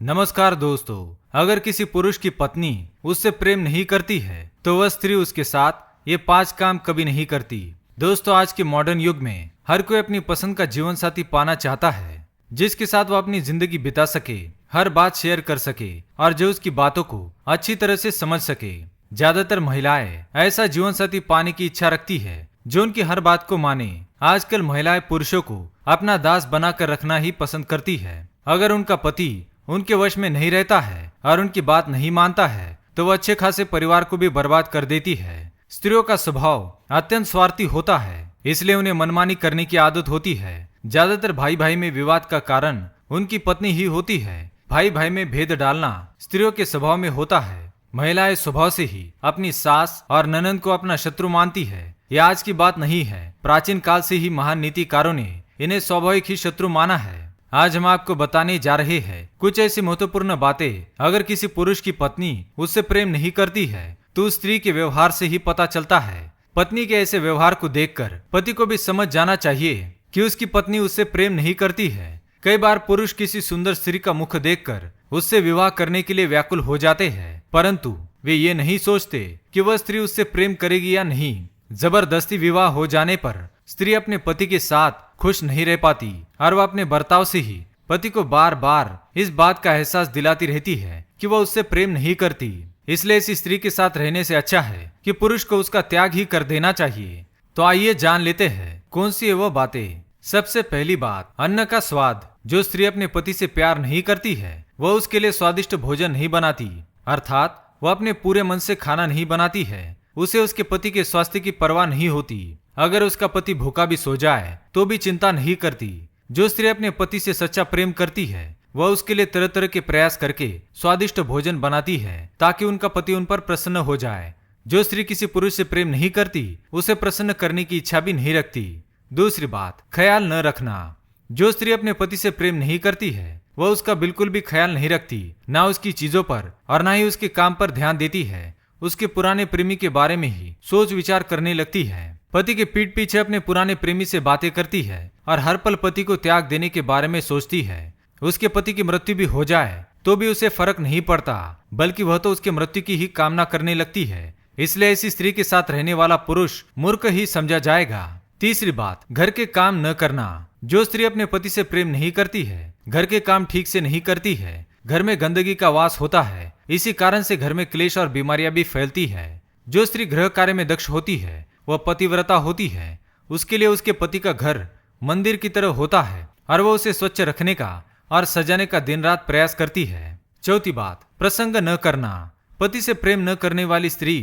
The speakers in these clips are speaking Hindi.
नमस्कार दोस्तों, अगर किसी पुरुष की पत्नी उससे प्रेम नहीं करती है तो वह स्त्री उसके साथ ये 5 काम कभी नहीं करती। दोस्तों, आज के मॉडर्न युग में हर कोई अपनी पसंद का जीवन साथी पाना चाहता है, जिसके साथ वो अपनी जिंदगी बिता सके, हर बात शेयर कर सके और जो उसकी बातों को अच्छी तरह से समझ सके। ज्यादातर महिलाएं ऐसा जीवन साथी पाने की इच्छा रखती है जो उनकी हर बात को माने। आजकल महिलाएं पुरुषों को अपना दास बनाकर रखना ही पसंद करती है। अगर उनका पति उनके वश में नहीं रहता है और उनकी बात नहीं मानता है तो वह अच्छे खासे परिवार को भी बर्बाद कर देती है। स्त्रियों का स्वभाव अत्यंत स्वार्थी होता है, इसलिए उन्हें मनमानी करने की आदत होती है। ज्यादातर भाई भाई में विवाद का कारण उनकी पत्नी ही होती है। भाई भाई में भेद डालना स्त्रियों के स्वभाव में होता है। महिलाएं स्वभाव से ही अपनी सास और ननंद को अपना शत्रु मानती है। यह आज की बात नहीं है, प्राचीन काल से ही महान नीतिकारों ने इन्हें स्वाभाविक ही शत्रु माना है। आज हम आपको बताने जा रहे हैं कुछ ऐसी महत्वपूर्ण बातें। अगर किसी पुरुष की पत्नी उससे प्रेम नहीं करती है तो उस स्त्री के व्यवहार से ही पता चलता है। पत्नी के ऐसे व्यवहार को देखकर पति को भी समझ जाना चाहिए कि उसकी पत्नी उससे प्रेम नहीं करती है। कई बार पुरुष किसी सुंदर स्त्री का मुख देखकर उससे विवाह करने के लिए व्याकुल हो जाते हैं, परंतु वे ये नहीं सोचते कि वह स्त्री उससे प्रेम करेगी या नहीं। जबरदस्ती विवाह हो जाने पर स्त्री अपने पति के साथ खुश नहीं रह पाती और वह अपने बर्ताव से ही पति को बार बार इस बात का एहसास दिलाती रहती है कि वह उससे प्रेम नहीं करती। इसलिए इस स्त्री के साथ रहने से अच्छा है कि पुरुष को उसका त्याग ही कर देना चाहिए। तो आइए जान लेते हैं कौन सी है वह बातें। सबसे पहली बात, अन्न का स्वाद। जो स्त्री अपने पति से प्यार नहीं करती है वह उसके लिए स्वादिष्ट भोजन नहीं बनाती, अर्थात वह अपने पूरे मन से खाना नहीं बनाती है। उसे उसके पति के स्वास्थ्य की परवाह नहीं होती। अगर उसका पति भूखा भी सो जाए तो भी चिंता नहीं करती। जो स्त्री अपने पति से सच्चा प्रेम करती है वह उसके लिए तरह तरह के प्रयास करके स्वादिष्ट भोजन बनाती है ताकि उनका पति उन पर प्रसन्न हो जाए। जो स्त्री किसी पुरुष से प्रेम नहीं करती उसे प्रसन्न करने की इच्छा भी नहीं रखती। दूसरी बात, ख्याल न रखना। जो स्त्री अपने पति से प्रेम नहीं करती है वह उसका बिल्कुल भी ख्याल नहीं रखती, ना उसकी चीजों पर और ना ही उसके काम पर ध्यान देती है। उसके पुराने प्रेमी के बारे में ही सोच विचार करने लगती है। पति के पीठ पीछे अपने पुराने प्रेमी से बातें करती है और हर पल पति को त्याग देने के बारे में सोचती है। उसके पति की मृत्यु भी हो जाए तो भी उसे फर्क नहीं पड़ता, बल्कि वह तो उसके मृत्यु की ही कामना करने लगती है। इसलिए ऐसी स्त्री के साथ रहने वाला पुरुष मूर्ख ही समझा जाएगा। तीसरी बात, घर के काम न करना। जो स्त्री अपने पति से प्रेम नहीं करती है, घर के काम ठीक से नहीं करती है, घर में गंदगी का वास होता है। इसी कारण से घर में क्लेश और बीमारियां भी फैलती है। जो स्त्री गृह कार्य में दक्ष होती है वह पतिव्रता होती है। उसके लिए उसके पति का घर मंदिर की तरह होता है और वह उसे स्वच्छ रखने का और सजाने का दिन रात प्रयास करती है। चौथी बात, प्रसंग न करना। पति से प्रेम न करने वाली स्त्री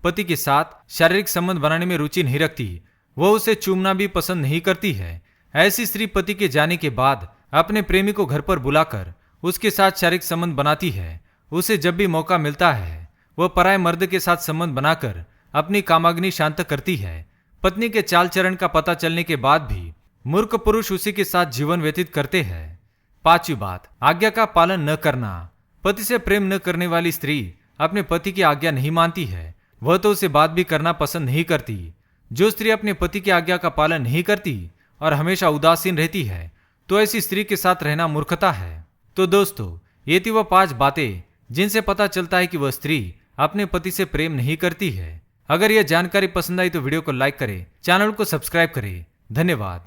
पति के साथ शारीरिक संबंध बनाने में रुचि नहीं रखती। वह उसे चूमना भी पसंद नहीं करती है। ऐसी स्त्री पति के जाने के बाद अपने प्रेमी को घर पर बुलाकर उसके साथ शारीरिक संबंध बनाती है। उसे जब भी मौका मिलता है वह पराये मर्द के साथ संबंध बनाकर अपनी कामाग्नि शांत करती है। पत्नी के चाल चरण का पता चलने के बाद भी मूर्ख पुरुष उसी के साथ जीवन व्यतीत करते हैं। पांचवी बात, आज्ञा का पालन न करना। पति से प्रेम न करने वाली स्त्री अपने पति की आज्ञा नहीं मानती है, वह तो उसे बात भी करना पसंद नहीं करती। जो स्त्री अपने पति की आज्ञा का पालन नहीं करती और हमेशा उदासीन रहती है तो ऐसी स्त्री के साथ रहना मूर्खता है। तो दोस्तों, ये थी वह 5 बातें जिनसे पता चलता है कि वह स्त्री अपने पति से प्रेम नहीं करती है। अगर यह जानकारी पसंद आई तो वीडियो को लाइक करें, चैनल को सब्सक्राइब करें। धन्यवाद।